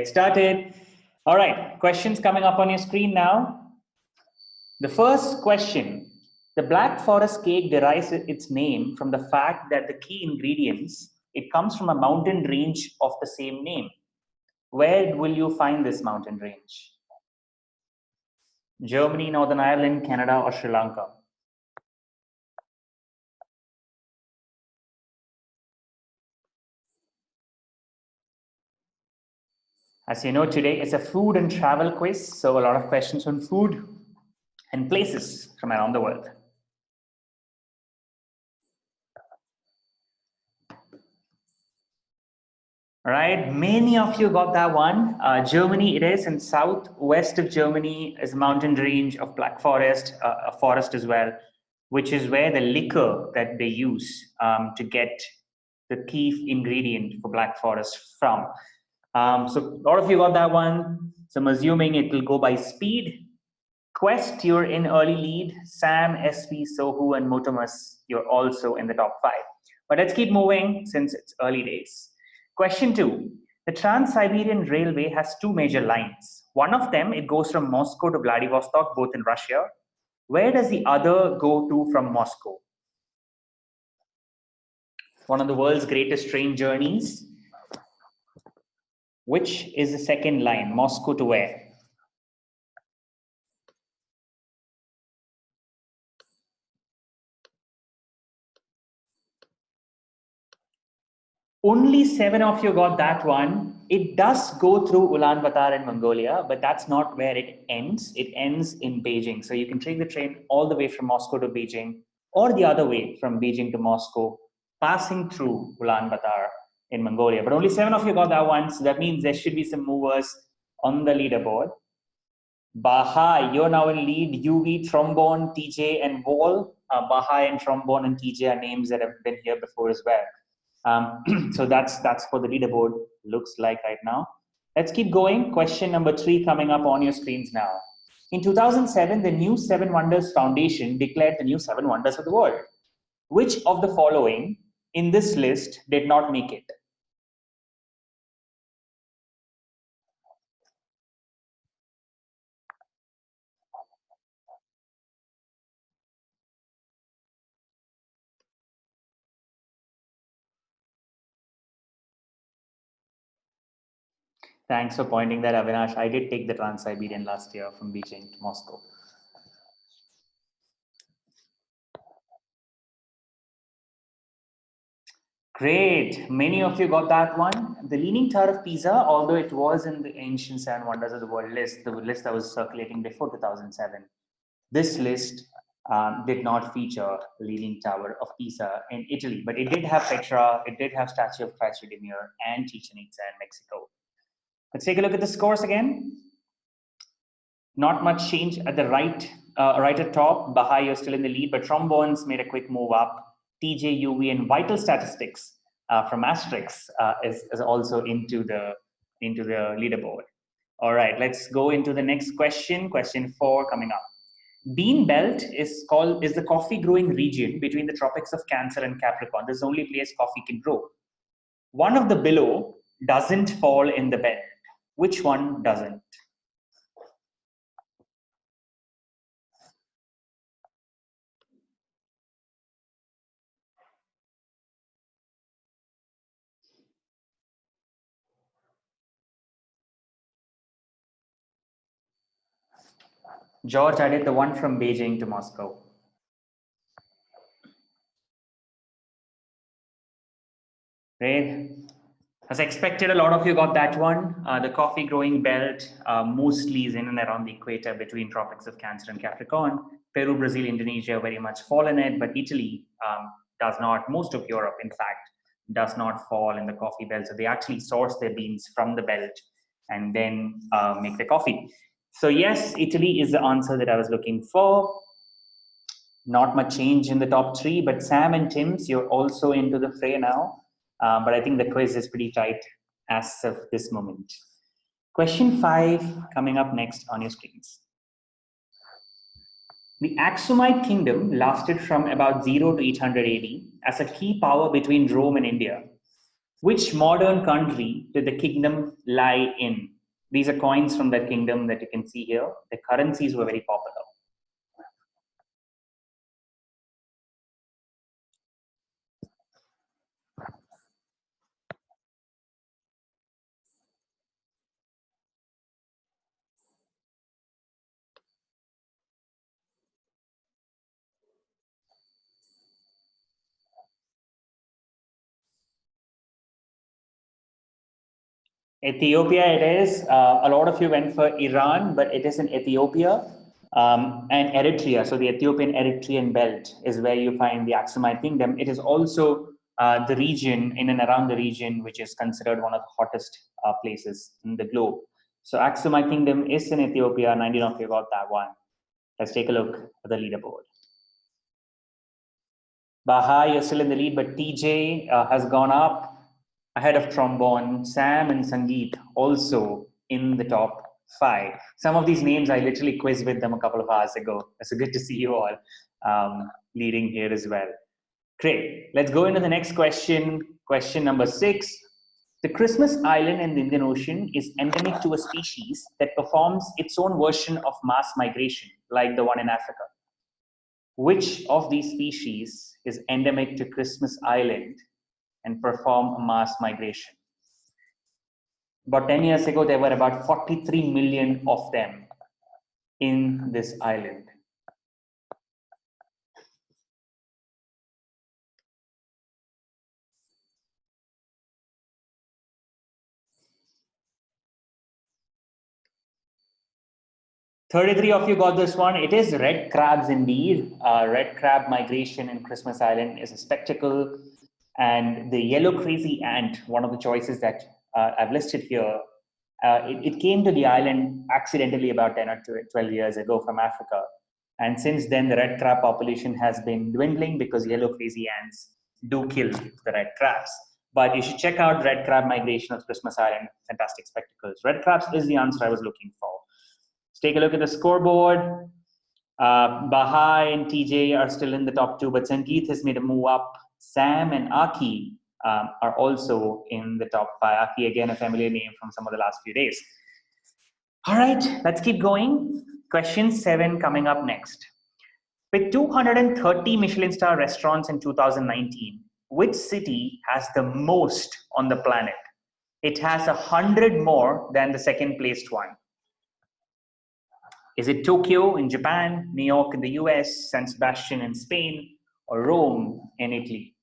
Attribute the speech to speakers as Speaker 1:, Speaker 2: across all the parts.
Speaker 1: get started. All right, questions coming up on your screen now. The first question, the Black Forest cake derives its name from the fact that the key ingredients, it comes from a mountain range of the same name. Where will you find this mountain range? Germany, Northern Ireland, Canada, or Sri Lanka? As you know, today is a food and travel quiz, so a lot of questions on food and places from around the world. All right, many of you got that one. Germany it is, and southwest of Germany is a mountain range of Black Forest, a forest as well, which is where the liquor that they use to get the key ingredient for Black Forest from. So a lot of you got that one. So I'm assuming it will go by speed. Quest, you're in early lead. Sam, SV, Sohu, and Motomas, you're also in the top 5. But let's keep moving since it's early days. Question 2. The Trans-Siberian Railway has 2 major lines. One of them, it goes from Moscow to Vladivostok, both in Russia. Where does the other go to from Moscow? One of the world's greatest train journeys. Which is the second line? Moscow to where? Only 7 of you got that one. It does go through Ulaanbaatar in Mongolia, but that's not where it ends. It ends in Beijing. So you can take the train all the way from Moscow to Beijing, or the other way from Beijing to Moscow, passing through Ulaanbaatar in Mongolia. But only 7 of you got that one. So that means there should be some movers on the leaderboard. Baha, you're now in lead. UV, Trombone, TJ, and Wall. Baha and Trombone and TJ are names that have been here before as well. So that's for the leaderboard looks like right now. Let's keep going. Question number 3 coming up on your screens now. In 2007, the New 7 Wonders Foundation declared the new 7 wonders of the world. Which of the following in this list did not make it? Thanks for pointing that, Avinash. I did take the Trans-Siberian last year from Beijing to Moscow. Great. Many of you got that one. The Leaning Tower of Pisa, although it was in the ancient 7 wonders of the world list, the list that was circulating before 2007, this list did not feature the Leaning Tower of Pisa in Italy, but it did have Petra, it did have Statue of Christ Redeemer, and Chichen Itza in Mexico. Let's take a look at the scores again. Not much change at the right at top. Baha, you're still in the lead, but Trombones made a quick move up. TJ, UV, and Vital Statistics from Asterix is also into the leaderboard. All right, let's go into the next question. Question 4 coming up. Bean Belt is the coffee growing region between the tropics of Cancer and Capricorn. This is the only place coffee can grow. One of the below doesn't fall in the belt. Which one doesn't? George, I did the one from Beijing to Moscow. Great. As expected, a lot of you got that one. The coffee growing belt mostly is in and around the equator between tropics of Cancer and Capricorn. Peru, Brazil, Indonesia very much fall in it, but Italy does not. Most of Europe, in fact, does not fall in the coffee belt. So they actually source their beans from the belt and then make the coffee. So yes, Italy is the answer that I was looking for. Not much change in the top 3, but Sam and Tim's, you're also into the fray now. But I think the quiz is pretty tight as of this moment. Question 5 coming up next on your screens. The Aksumite kingdom lasted from about 0 to 800 AD as a key power between Rome and India. Which modern country did the kingdom lie in? These are coins from that kingdom that you can see here. The currencies were very popular. Ethiopia, it is. A lot of you went for Iran, but it is in Ethiopia and Eritrea. So the Ethiopian Eritrean belt is where you find the Aksumite kingdom. It is also the region in and around the region which is considered one of the hottest places in the globe. So Aksumite kingdom is in Ethiopia. 19 of you got that one. Let's take a look at the leaderboard. Baha, you're still in the lead, but TJ has gone up ahead of trombone. Sam and Sangeet also in the top 5. Some of these names I literally quizzed with them a couple of hours ago. So good to see you all leading here as well. Great. Let's go into the next question. Question number 6. The Christmas island in the Indian Ocean is endemic to a species that performs its own version of mass migration, like the one in Africa. Which of these species is endemic to Christmas Island and perform a mass migration? About 10 years ago, there were about 43 million of them in this island. Thirty-three of you got this one. It is red crabs indeed. Red crab migration in Christmas Island is a spectacle. And the yellow crazy ant, one of the choices that I've listed here, it came to the island accidentally about 10 or 12 years ago from Africa. And since then, the red crab population has been dwindling because yellow crazy ants do kill the red crabs. But you should check out red crab migration of Christmas Island. Fantastic spectacles. Red crabs is the answer I was looking for. Let's take a look at the scoreboard. Baha and TJ are still in the top 2, but Sangeet has made a move up. Sam and Aki are also in the top 5. Aki, again, a familiar name from some of the last few days. All right, let's keep going. Question 7 coming up next. With 230 Michelin star restaurants in 2019, which city has the most on the planet? It has 100 more than the second placed one. Is it Tokyo in Japan, New York in the US, San Sebastian in Spain, or Rome in Italy?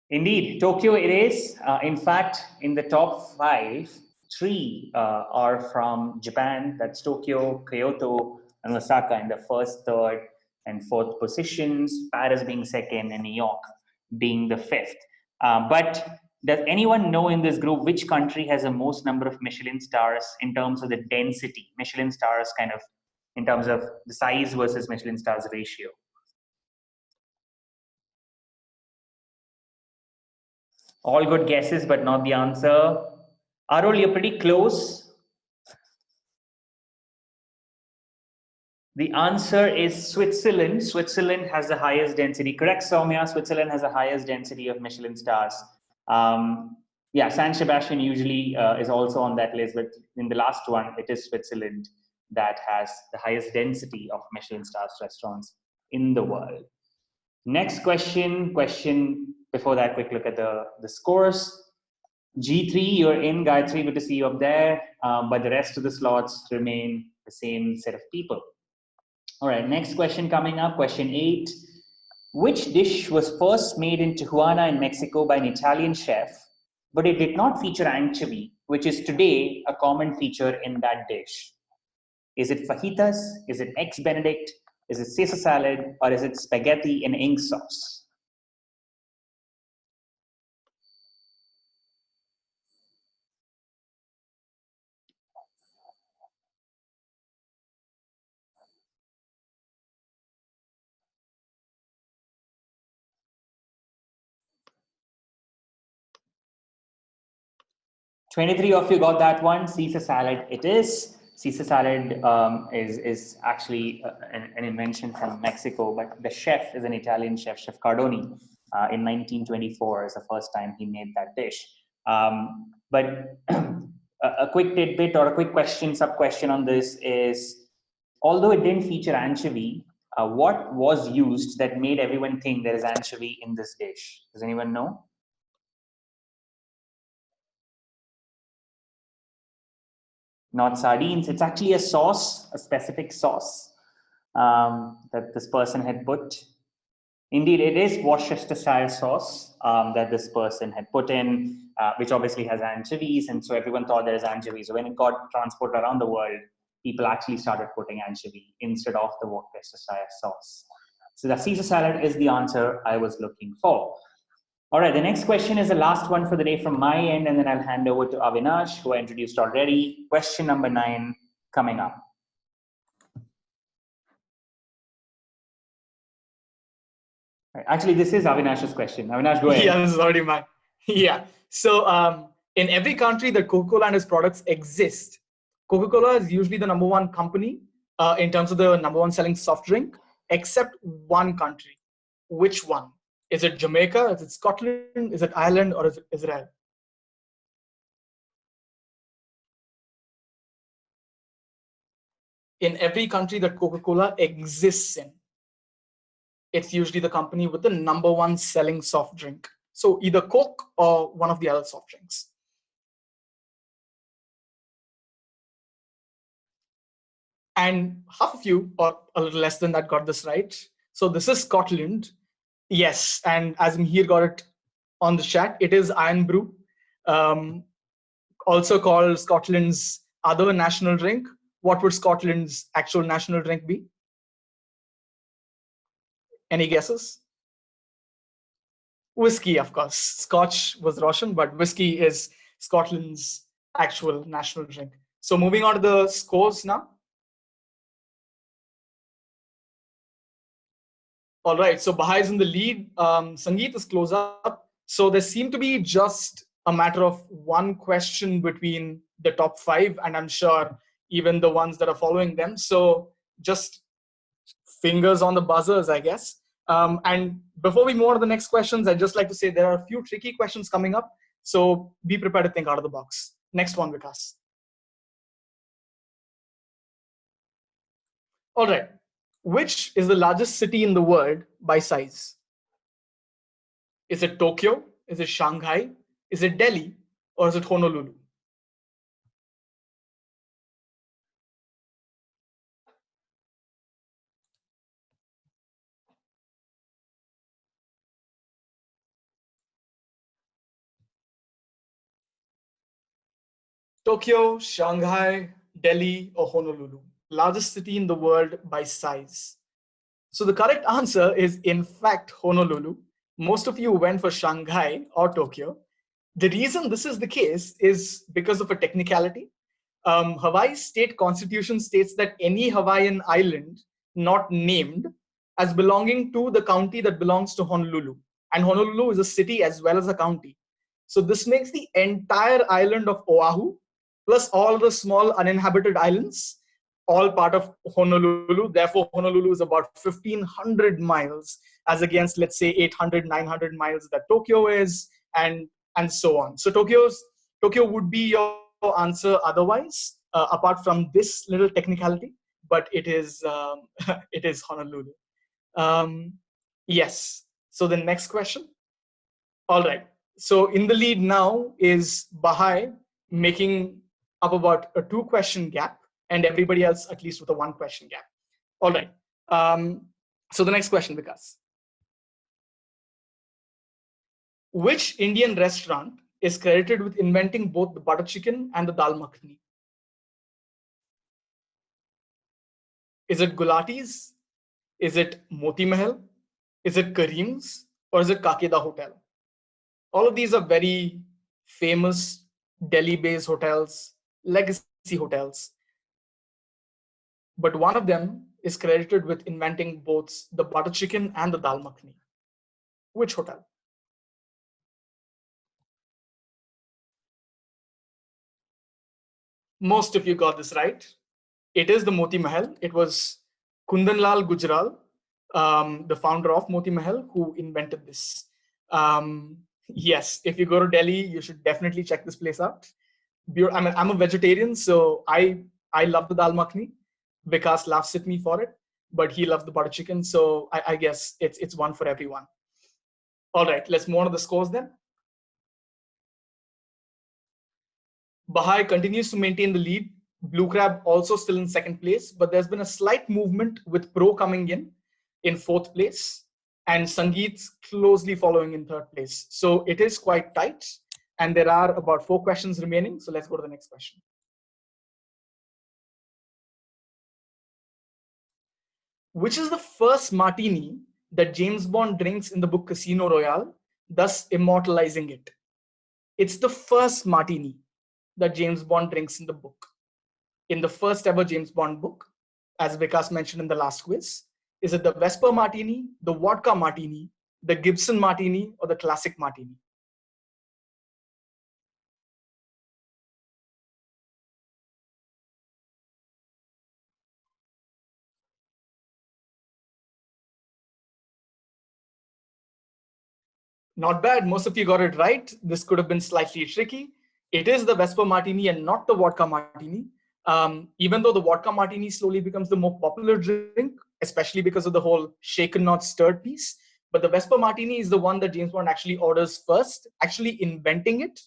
Speaker 1: Indeed, Tokyo it is. In fact, in the top 5, 3 are from Japan. That's Tokyo, Kyoto, and Osaka in the first, third, and fourth positions. Paris being second, and New York being the fifth. But does anyone know in this group which country has the most number of Michelin stars in terms of the density? Michelin stars kind of in terms of the size versus Michelin stars ratio. All good guesses, but not the answer. Arul, you're pretty close. The answer is Switzerland. Switzerland has the highest density. Correct, Soumya. Switzerland has the highest density of Michelin stars. Yeah, San Sebastian usually is also on that list, but in the last one, it is Switzerland that has the highest density of Michelin stars restaurants in the world. Next question. Before that, quick look at the scores. G3, you're in. Gayatri, good to see you up there. But the rest of the slots remain the same set of people. All right, next question coming up, question 8. Which dish was first made in Tijuana in Mexico by an Italian chef, but it did not feature anchovy, which is today a common feature in that dish? Is it fajitas? Is it eggs Benedict? Is it Caesar salad? Or is it spaghetti in ink sauce? 23 of you got that one. Caesar salad it is. Caesar salad is actually an invention from Mexico, but the chef is an Italian chef, Chef Cardoni. In 1924 is the first time he made that dish. But a quick tidbit or a quick question, sub question on this is, although it didn't feature anchovy, what was used that made everyone think there is anchovy in this dish? Does anyone know? Not sardines. It's actually a sauce, a specific sauce that this person had put. Indeed, it is Worcestershire sauce that this person had put in, which obviously has anchovies, and so everyone thought there is anchovies. So when it got transported around the world, people actually started putting anchovy instead of the Worcestershire sauce. So the Caesar salad is the answer I was looking for. All right, the next question is the last one for the day from my end, and then I'll hand over to Avinash, who I introduced already. Question number 9 coming up. Right. Actually, this is Avinash's question. Avinash, go ahead.
Speaker 2: Yeah, this is already mine. Yeah. So in every country that Coca-Cola and its products exist, Coca-Cola is usually the number one company in terms of the number one selling soft drink, except one country. Which one? Is it Jamaica? Is it Scotland? Is it Ireland? Or is it Israel? In every country that Coca-Cola exists in, it's usually the company with the number one selling soft drink. So either Coke or one of the other soft drinks. And half of you, or a little less than that, got this right. So this is Scotland. Yes, and as Mihir got it on the chat, it is Iron Brew, also called Scotland's other national drink. What would Scotland's actual national drink be? Any guesses? Whiskey, of course. Scotch was Russian, but whiskey is Scotland's actual national drink. So moving on to the scores now. All right, so Bahai is in the lead. Sangeet is close up. So there seem to be just a matter of one question between the top 5, and I'm sure even the ones that are following them. So just fingers on the buzzers, I guess. And before we move on to the next questions, I'd just like to say there are a few tricky questions coming up. So be prepared to think out of the box. Next one, Vikas. All right. Which is the largest city in the world by size? Is it Tokyo? Is it Shanghai? Is it Delhi? Or is it Honolulu? Tokyo, Shanghai, Delhi, or Honolulu? Largest city in the world by size. So the correct answer is, in fact, Honolulu. Most of you went for Shanghai or Tokyo. The reason this is the case is because of a technicality. Hawaii's state constitution states that any Hawaiian island not named as belonging to the county that belongs to Honolulu. And Honolulu is a city as well as a county. So this makes the entire island of Oahu, plus all the small uninhabited islands, all part of Honolulu. Therefore, Honolulu is about 1,500 miles as against, let's say, 800, 900 miles that Tokyo is, and so on. So Tokyo would be your answer otherwise, apart from this little technicality, but it is it is Honolulu. Yes. So the next question. All right. So in the lead now is Bahai, making up about a 2-question gap, and everybody else at least with a 1-question gap. All right. So the next question, Vikas. Which Indian restaurant is credited with inventing both the butter chicken and the dal makhani? Is it Gulati's? Is it Moti Mahal? Is it Kareem's? Or is it Kakeda Hotel? All of these are very famous Delhi-based hotels, legacy hotels. But one of them is credited with inventing both the butter chicken and the dal makhani. Which hotel? Most of you got this right. It is the Moti Mahal. It was Kundanlal Gujral, the founder of Moti Mahal, who invented this. Yes, if you go to Delhi, you should definitely check this place out. I'm a vegetarian, so I love the dal makhani. Vikas laughs at me for it, but he loves the butter chicken, so I guess it's one for everyone. All right, let's move on to the scores then. Bahai continues to maintain the lead. Blue Crab also still in second place, but there's been a slight movement with Pro coming in fourth place, and Sangeet's closely following in third place. So it is quite tight, and there are about 4 questions remaining. So let's go to the next question. Which is the first martini that James Bond drinks in the book Casino Royale, thus immortalizing it? It's the first martini that James Bond drinks in the book. In the first ever James Bond book, as Vikas mentioned in the last quiz, is it the Vesper Martini, the Vodka Martini, the Gibson Martini, or the Classic Martini? Not bad. Most of you got it right. This could have been slightly tricky. It is the Vesper Martini and not the Vodka Martini. Even though the Vodka Martini slowly becomes the more popular drink, especially because of the whole shaken not stirred piece. But the Vesper Martini is the one that James Bond actually orders first, actually inventing it,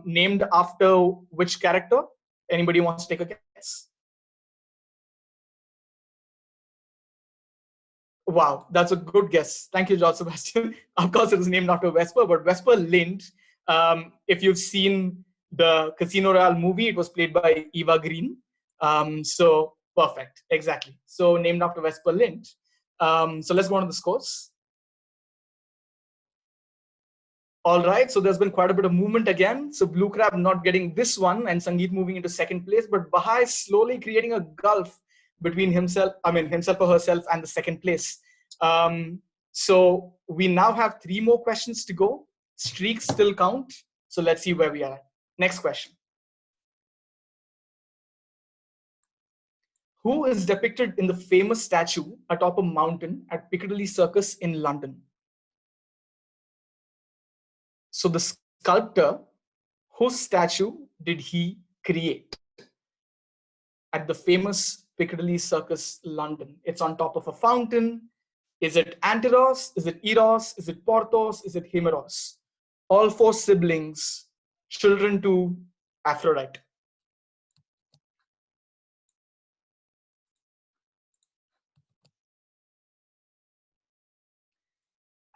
Speaker 2: named after which character? Anybody wants to take a guess? Wow, that's a good guess. Thank you, George Sebastian. Of course, it is named after Vesper, but Vesper Lind, if you've seen the Casino Royale movie, it was played by Eva Green. So perfect, exactly. So named after Vesper Lind. So let's go on to the scores. All right, so there's been quite a bit of movement again. So Blue Crab not getting this one and Sangeet moving into second place, but Bahai slowly creating a gulf between himself or herself and the second place. So we now have 3 more questions to go. Streaks still count. So let's see where we are. Next question. Who is depicted in the famous statue atop a mountain at Piccadilly Circus in London? So the sculptor, whose statue did he create at the famous Piccadilly Circus, London? It's on top of a fountain. Is it Anteros? Is it Eros? Is it Porthos? Is it Himeros? All 4 siblings, children to Aphrodite.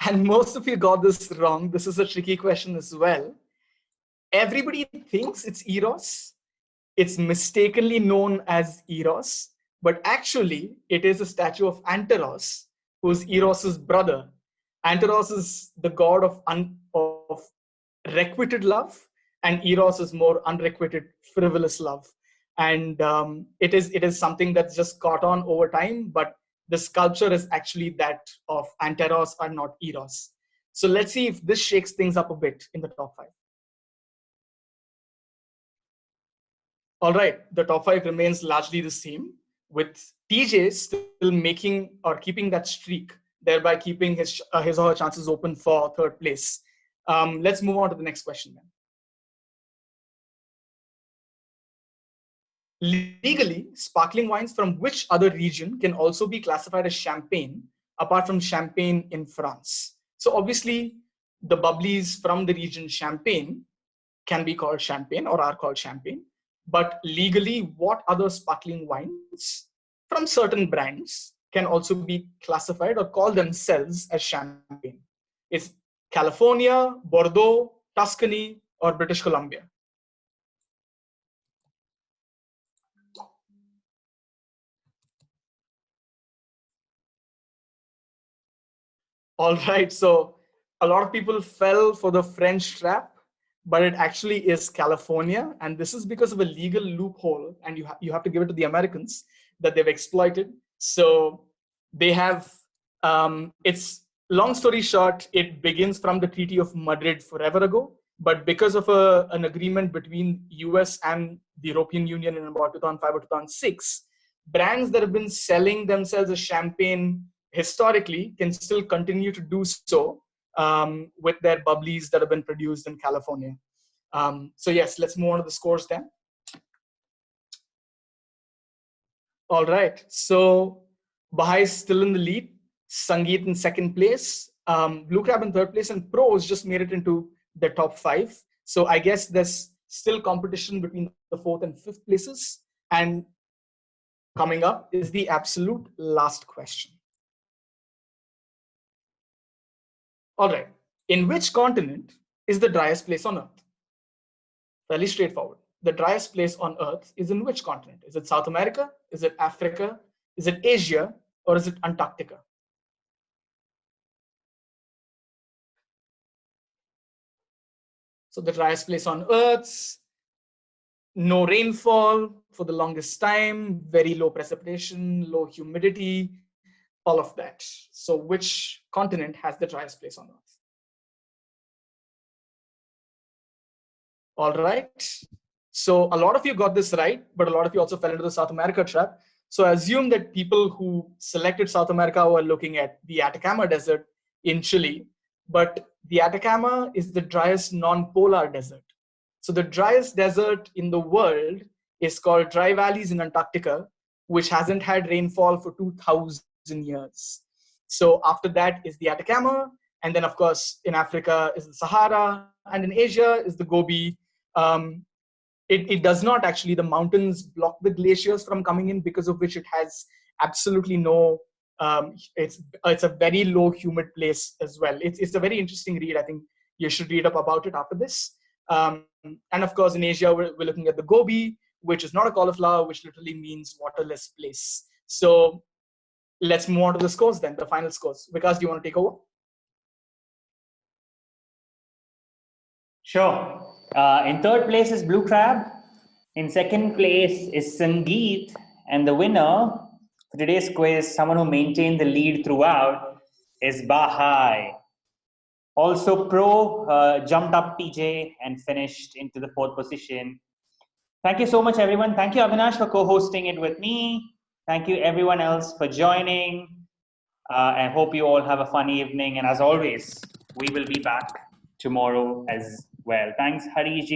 Speaker 2: And most of you got this wrong. This is a tricky question as well. Everybody thinks it's Eros. It's mistakenly known as Eros, but actually it is a statue of Anteros, who's Eros's brother. Anteros is the god of requited love, and Eros is more unrequited, frivolous love. And it is something that's just caught on over time, but the sculpture is actually that of Anteros and not Eros. So let's see if this shakes things up a bit in the top 5. All right, the top 5 remains largely the same, with TJ still making or keeping that streak, thereby keeping his or her chances open for third place. Let's move on to the next question then. Legally, sparkling wines from which other region can also be classified as champagne, apart from champagne in France? So obviously, the bubblies from the region Champagne can be called champagne or are called champagne. But legally, what other sparkling wines from certain brands can also be classified or call themselves as champagne? Is California, Bordeaux, Tuscany, or British Columbia? All right, so a lot of people fell for the French trap, but it actually is California, and this is because of a legal loophole, and you have to give it to the Americans that they've exploited. So they have, it's long story short, it begins from the Treaty of Madrid forever ago, but because of an agreement between US and the European Union in about 2005 or 2006, brands that have been selling themselves as champagne historically can still continue to do so with their bubblies that have been produced in California. So yes, let's move on to the scores then. All right, so Bahai is still in the lead, Sangeet in second place, Blue Crab in third place, and Pros just made it into the top 5. So I guess there's still competition between the 4th and 5th places. And coming up is the absolute last question. All right, in which continent is the driest place on Earth? Fairly straightforward. The driest place on Earth is in which continent? Is it South America? Is it Africa? Is it Asia? Or is it Antarctica? So the driest place on Earth, no rainfall for the longest time, very low precipitation, low humidity, all of that. So which continent has the driest place on Earth? All right. So a lot of you got this right, but a lot of you also fell into the South America trap. So I assume that people who selected South America were looking at the Atacama Desert in Chile, but the Atacama is the driest non-polar desert. So the driest desert in the world is called Dry Valleys in Antarctica, which hasn't had rainfall for 2,000 years. So after that is the Atacama, and then of course in Africa is the Sahara, and in Asia is the Gobi. It does not actually, the mountains block the glaciers from coming in, because of which it has absolutely no, it's a very low humid place as well. It's a very interesting read. I think you should read up about it after this. And of course in Asia, we're looking at the Gobi, which is not a cauliflower, which literally means waterless place. So let's move on to the scores then, the final scores. Vikas, do you want to take over?
Speaker 1: Sure. In third place is Blue Crab. In second place is Sangeet. And the winner for today's quiz, someone who maintained the lead throughout, is Bahai. Also, Pro jumped up TJ and finished into the 4th position. Thank you so much, everyone. Thank you, Avinash, for co-hosting it with me. Thank you, everyone else, for joining. I hope you all have a fun evening. And as always, we will be back tomorrow as well. Thanks, Harishji.